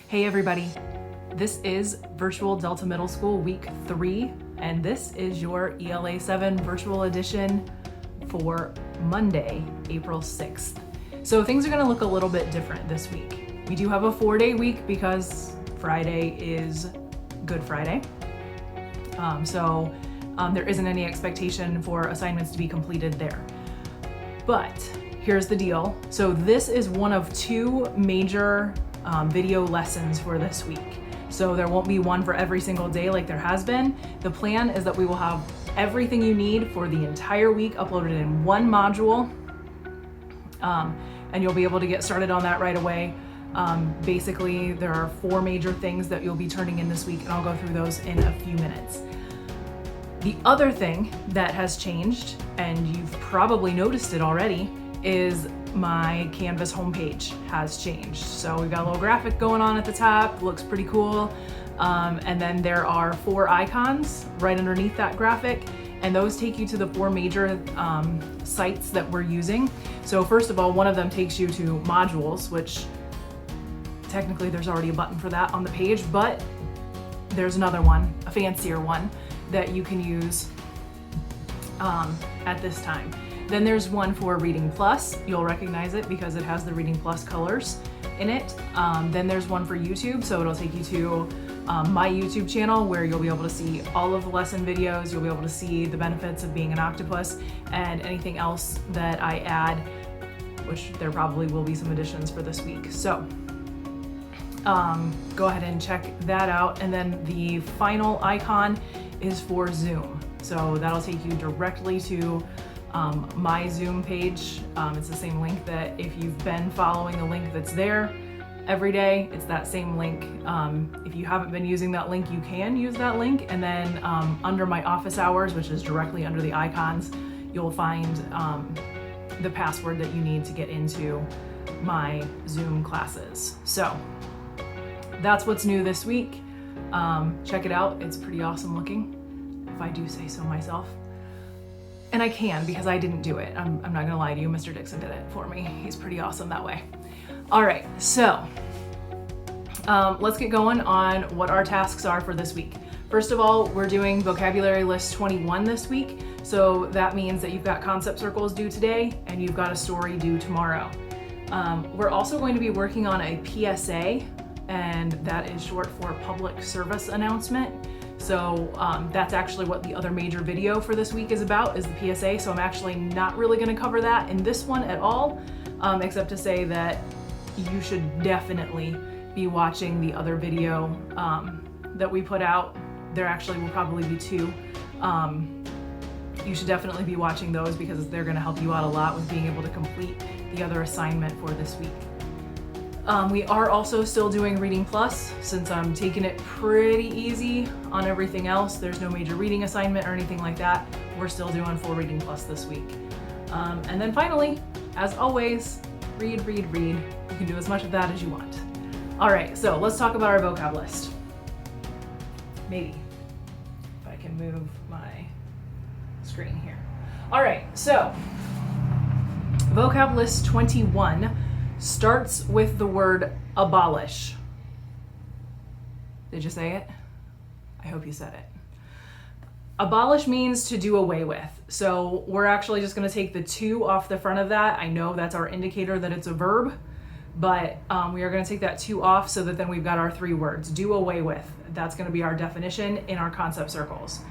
Hey everybody, this is Virtual Delta Middle School Week 3, and this is your ELA 7 virtual edition for Monday, April 6th. So things are going to look a little bit different this week. We do have a 4-day week because Friday is Good Friday. So there isn't any expectation for assignments to be completed there. But here's the deal. So this is one of 2 major video lessons for this week. So there won't be one for every single day like there has been. The plan is that we will have everything you need for the entire week uploaded in one module. And you'll be able to get started on that right away. Basically, there are 4 major things that you'll be turning in this week, and I'll go through those in a few minutes. The other thing that has changed, and you've probably noticed it already, is my Canvas homepage has changed. So we've got a little graphic going on at the top, looks pretty cool. And then there are 4 icons right underneath that graphic, and those take you to the 4 major sites that we're using. So first of all, one of them takes you to modules, which technically there's already a button for that on the page, but there's another one, a fancier one, that you can use at this time. Then there's one for Reading Plus. You'll recognize it because it has the Reading Plus colors in it. Then there's one for YouTube, so it'll take you to my YouTube channel where you'll be able to see all of the lesson videos. You'll be able to see the benefits of being an octopus and anything else that I add, which there probably will be some additions for this week. So go ahead and check that out. And then the final icon is for Zoom. So that'll take you directly to my Zoom page. It's the same link that if you've been following the link that's there every day, it's that same link. If you haven't been using that link, you can use that link. And then under my office hours, which is directly under the icons, you'll find the password that you need to get into my Zoom classes. So that's what's new this week. Check it out. It's pretty awesome looking, if I do say so myself. And I can, because I didn't do it. I'm not gonna lie to you, Mr. Dixon did it for me. He's pretty awesome that way. All right, so let's get going on what our tasks are for this week. First of all, we're doing vocabulary list 21 this week. So that means that you've got concept circles due today and you've got a story due tomorrow. We're also going to be working on a PSA, and that is short for public service announcement. So that's actually what the other major video for this week is about, is the PSA. So I'm actually not really going to cover that in this one at all, except to say that you should definitely be watching the other video that we put out. There actually will probably be 2. You should definitely be watching those because they're going to help you out a lot with being able to complete the other assignment for this week. We are also still doing Reading Plus, since I'm taking it pretty easy on everything else. There's no major reading assignment or anything like that. We're still doing full Reading Plus this week. And then finally, as always, read. You can do as much of that as you want. All right, so let's talk about our vocab list. Maybe, if I can move my screen here. All right, so vocab list 21 starts with the word abolish. Did you say it? I hope you said it. Abolish means to do away with. So we're actually just going to take the 2 off the front of that. I know that's our indicator that it's a verb, but we are going to take that 2 off so that then we've got our 3 words. Do away with. That's going to be our definition in our concept circles.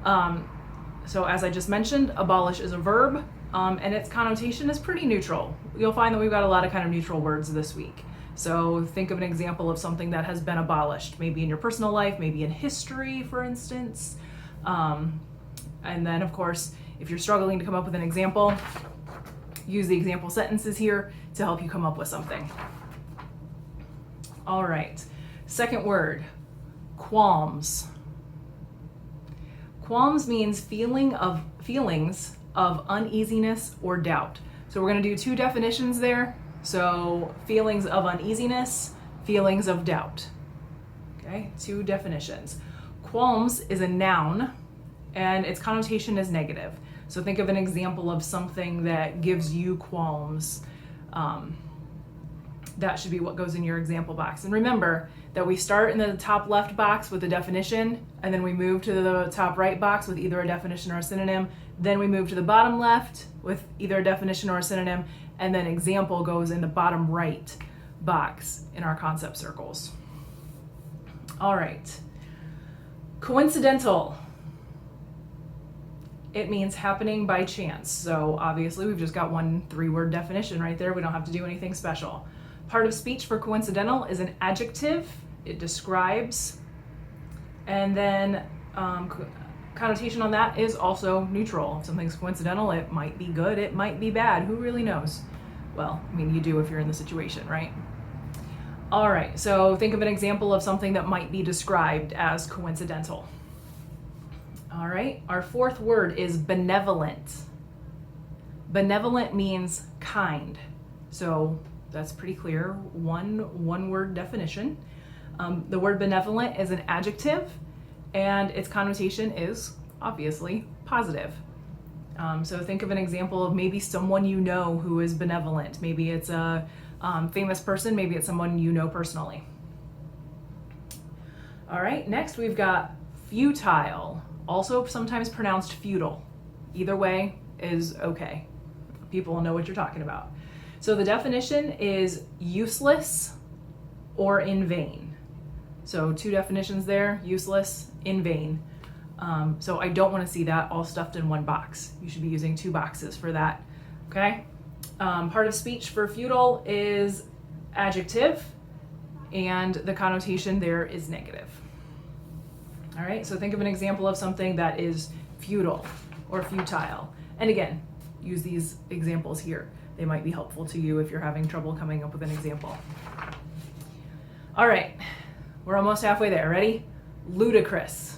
So as I just mentioned, abolish is a verb. And its connotation is pretty neutral. You'll find that we've got a lot of kind of neutral words this week. So think of an example of something that has been abolished, maybe in your personal life, maybe in history, for instance. And then, of course, if you're struggling to come up with an example, use the example sentences here to help you come up with something. All right, second word, qualms. Qualms means feelings of uneasiness or doubt. So we're going to do 2 definitions there. So feelings of uneasiness, feelings of doubt. Okay, 2 definitions. Qualms is a noun and its connotation is negative. So think of an example of something that gives you qualms. that should be what goes in your example box. And remember that we start in the top left box with a definition, and then we move to the top right box with either a definition or a synonym. Then we move to the bottom left with either a definition or a synonym, and then example goes in the bottom right box in our concept circles. All right. Coincidental. It means happening by chance. So obviously we've just got one 3-word definition right there. We don't have to do anything special. Part of speech for coincidental is an adjective. It describes. And then connotation on that is also neutral. If something's coincidental, it might be good, it might be bad. Who really knows? Well, I mean, you do if you're in the situation, right? All right, so think of an example of something that might be described as coincidental. All right, our 4th word is benevolent. Benevolent means kind. So that's pretty clear, one word definition. The word benevolent is an adjective, and its connotation is obviously positive. So think of an example of maybe someone you know who is benevolent. Maybe it's a famous person, maybe it's someone you know personally. All right, next we've got futile, also sometimes pronounced futile. Either way is okay. People will know what you're talking about. So the definition is useless or in vain. So 2 definitions there, useless, in vain. So I don't want to see that all stuffed in one box. You should be using 2 boxes for that, okay? Part of speech for futile is adjective, and the connotation there is negative. All right, so think of an example of something that is futile or futile. And again, use these examples here. They might be helpful to you if you're having trouble coming up with an example. All right, we're almost halfway there. Ready? Ludicrous.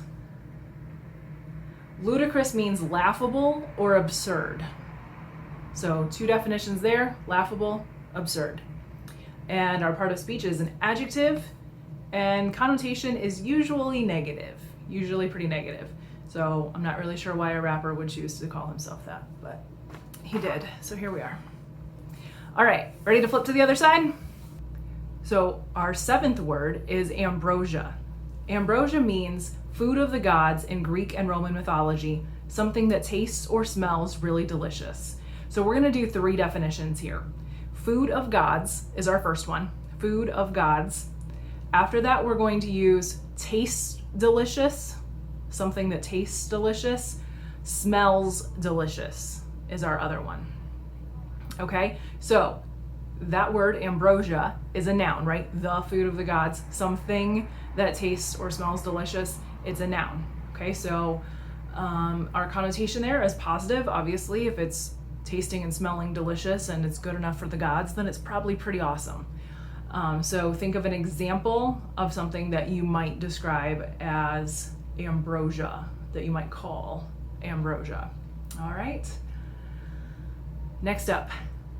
Ludicrous means laughable or absurd. So 2 definitions there, laughable, absurd. And our part of speech is an adjective, and connotation is usually negative, usually pretty negative. So I'm not really sure why a rapper would choose to call himself that, but he did. So here we are. All right, ready to flip to the other side? So our 7th word is ambrosia. Ambrosia means food of the gods in Greek and Roman mythology, something that tastes or smells really delicious. So we're going to do 3 definitions here. Food of gods is our first one, food of gods. After that, we're going to use tastes delicious, something that tastes delicious. Smells delicious is our other one. Okay, so that word ambrosia is a noun, right? The food of the gods, something that tastes or smells delicious, it's a noun. Okay, so our connotation there is positive. Obviously, if it's tasting and smelling delicious and it's good enough for the gods, then it's probably pretty awesome. So think of an example of something that you might describe as ambrosia, that you might call ambrosia. All right. Next up,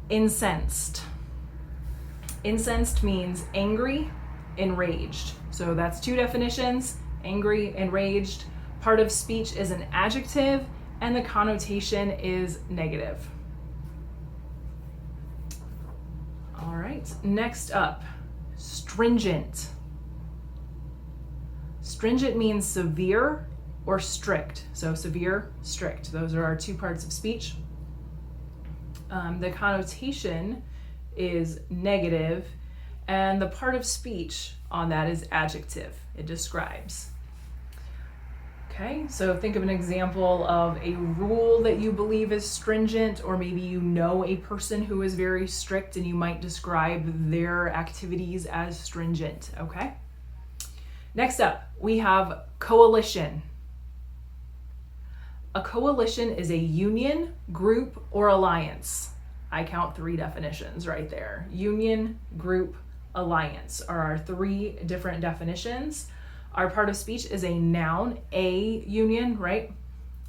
incensed. Incensed means angry, enraged. So that's 2 definitions, angry, enraged. Part of speech is an adjective, and the connotation is negative. All right, next up, stringent. Stringent means severe or strict. So severe, strict. Those are our 2 parts of speech. The connotation is negative, and the part of speech on that is adjective. It describes. Okay, so think of an example of a rule that you believe is stringent, or maybe you know a person who is very strict and you might describe their activities as stringent, okay? Next up, we have coalition. A coalition is a union, group, or alliance. I count 3 definitions right there. Union, group, alliance are our 3 different definitions. Our part of speech is a noun, a union, right?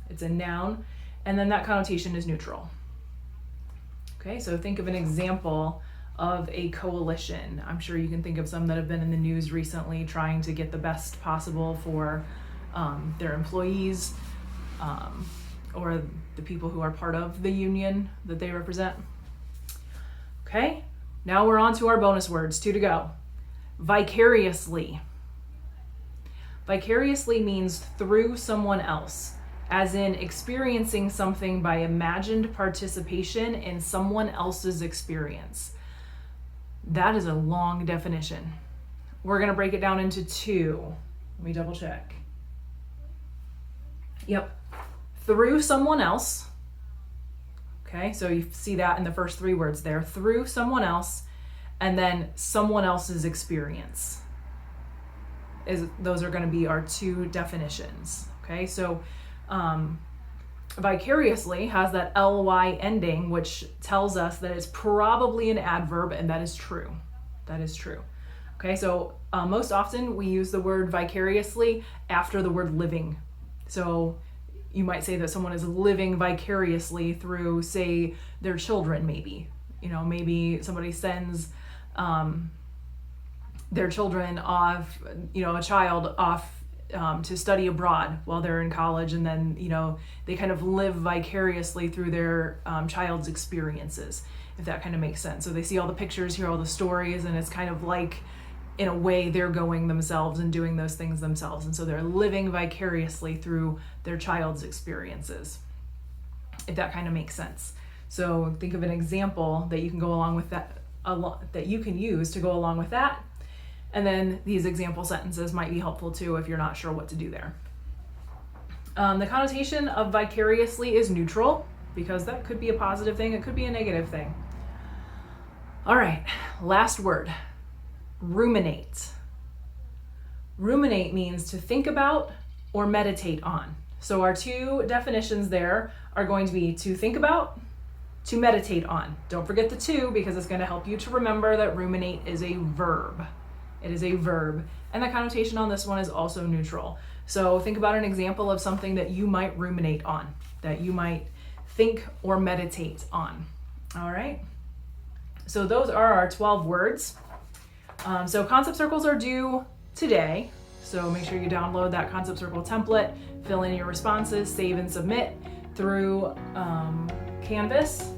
It's a noun, and then that connotation is neutral. Okay, so think of an example of a coalition. I'm sure you can think of some that have been in the news recently trying to get the best possible for their employees or the people who are part of the union that they represent. Okay, Now we're on to our bonus words, 2 to go. Vicariously. Vicariously means through someone else, as in experiencing something by imagined participation in someone else's experience. That is a long definition. We're going to break it down into 2. Let me double check. Yep. Through someone else. Okay, so you see that in the first 3 words there. Through someone else, and then someone else's experience. Those are going to be our 2 definitions. Okay, so vicariously has that ly ending, which tells us that it's probably an adverb, and that is true. That is true. Okay, so most often we use the word vicariously after the word living. So you might say that someone is living vicariously through, say, their children, maybe. Maybe somebody sends their children off, a child off to study abroad while they're in college, and then they kind of live vicariously through their child's experiences, if that kind of makes sense. So they see all the pictures, hear all the stories, and it's kind of like, in a way, they're going themselves and doing those things themselves, and so they're living vicariously through their child's experiences, if that kind of makes sense. So think of an example that you can go along with that, that you can use to go along with that. And then these example sentences might be helpful too if you're not sure what to do there. The connotation of vicariously is neutral, because that could be a positive thing, it could be a negative thing. All right, last word, ruminate. Ruminate means to think about or meditate on. So our 2 definitions there are going to be to think about, to meditate on. Don't forget the 2, because it's going to help you to remember that ruminate is a verb. It is a verb, and the connotation on this one is also neutral. So think about an example of something that you might ruminate on, that you might think or meditate on. All right, so those are our 12 words. So concept circles are due today, so make sure you download that concept circle template, fill in your responses, save and submit through Canvas.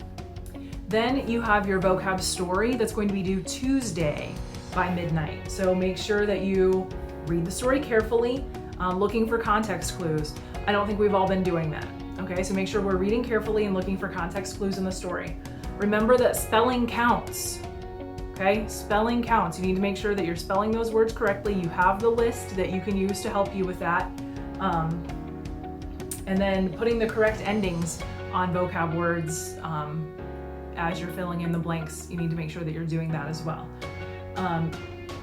Then you have your vocab story that's going to be due Tuesday by midnight. So make sure that you read the story carefully, looking for context clues. I don't think we've all been doing that. Okay, so make sure we're reading carefully and looking for context clues in the story. Remember that spelling counts. Okay, spelling counts. You need to make sure that you're spelling those words correctly. You have the list that you can use to help you with that. And then putting the correct endings on vocab words as you're filling in the blanks, you need to make sure that you're doing that as well.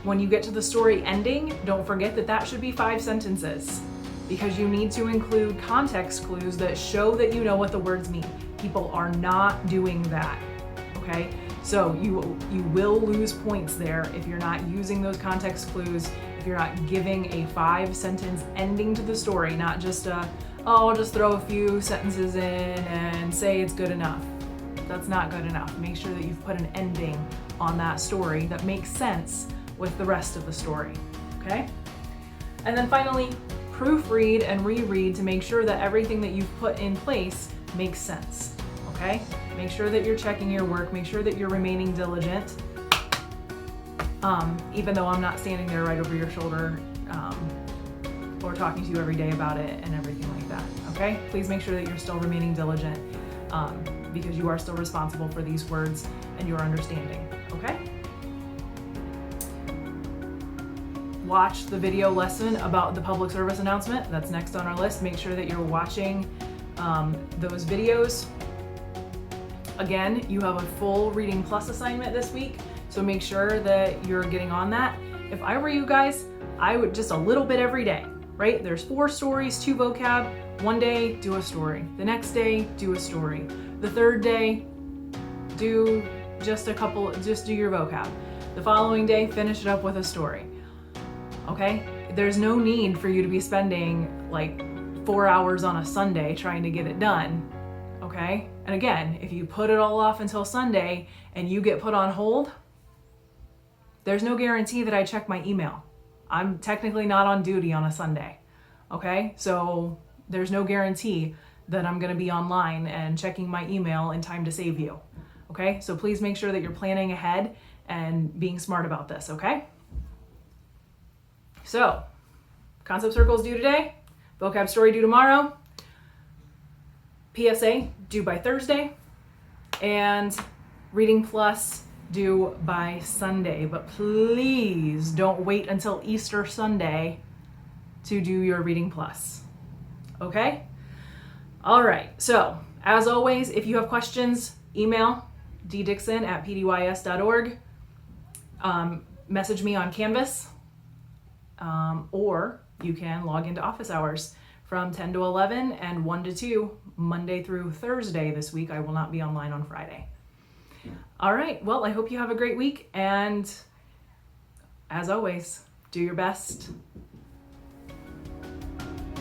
When you get to the story ending, don't forget that that should be 5 sentences, because you need to include context clues that show that you know what the words mean. People are not doing that, okay? So you will lose points there if you're not using those context clues, if you're not giving a 5-sentence ending to the story, not just I'll just throw a few sentences in and say it's good enough. That's not good enough. Make sure that you've put an ending on that story that makes sense with the rest of the story, okay? And then finally, proofread and reread to make sure that everything that you've put in place makes sense, okay? Make sure that you're checking your work, make sure that you're remaining diligent, even though I'm not standing there right over your shoulder or talking to you every day about it and everything like that, okay? Please make sure that you're still remaining diligent because you are still responsible for these words and your understanding, okay? Watch the video lesson about the public service announcement. That's next on our list. Make sure that you're watching those videos. Again, you have a full Reading Plus assignment this week, so make sure that you're getting on that. If I were you guys, I would just a little bit every day, right? There's 4 stories, 2 vocab. One day, do a story. The next day, do a story. The third day, do just do your vocab. The following day, finish it up with a story. Okay? There's no need for you to be spending like 4 hours on a Sunday trying to get it done. Okay? And again, if you put it all off until Sunday and you get put on hold, there's no guarantee that I check my email. I'm technically not on duty on a Sunday. Okay? So there's no guarantee that I'm going to be online and checking my email in time to save you. Okay? So please make sure that you're planning ahead and being smart about this, okay? So, concept circles due today, vocab story due tomorrow, PSA due by Thursday, and reading plus due by Sunday. But please don't wait until Easter Sunday to do your reading plus. Okay? All right. So, as always, if you have questions, email ddixon@pdys.org. Message me on Canvas, or you can log into office hours from 10 to 11 and 1 to 2, Monday through Thursday this week. I will not be online on Friday. All right. Well, I hope you have a great week. And as always, do your best.